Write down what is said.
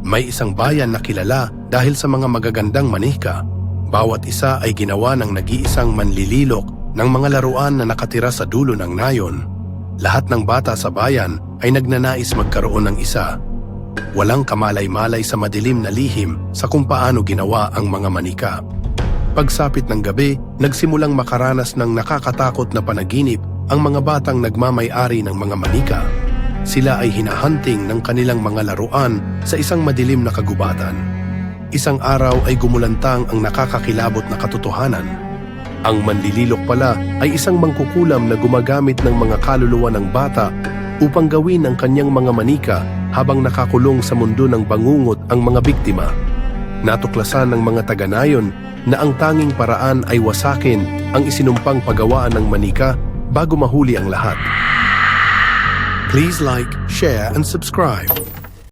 May isang bayan na kilala dahil sa mga magagandang manika. Bawat isa ay ginawa ng nag-iisang manlililok ng mga laruan na nakatira sa dulo ng nayon. Lahat ng bata sa bayan ay nagnanais magkaroon ng isa. Walang kamalay-malay sa madilim na lihim sa kung paano ginawa ang mga manika. Pagsapit ng gabi, nagsimulang makaranas ng nakakatakot na panaginip ang mga batang nagmamay-ari ng mga manika. Sila ay hinahunting ng kanilang mga laruan sa isang madilim na kagubatan. Isang araw ay gumulantang ang nakakakilabot na katotohanan. Ang manlililok pala ay isang mangkukulam na gumagamit ng mga kaluluwa ng bata upang gawin ang kanyang mga manika habang nakakulong sa mundo ng bangungot ang mga biktima. Natuklasan ng mga taga-nayon na ang tanging paraan ay wasakin ang isinumpang paggawaan ng manika bago mahuli ang lahat. Please like, share, and subscribe.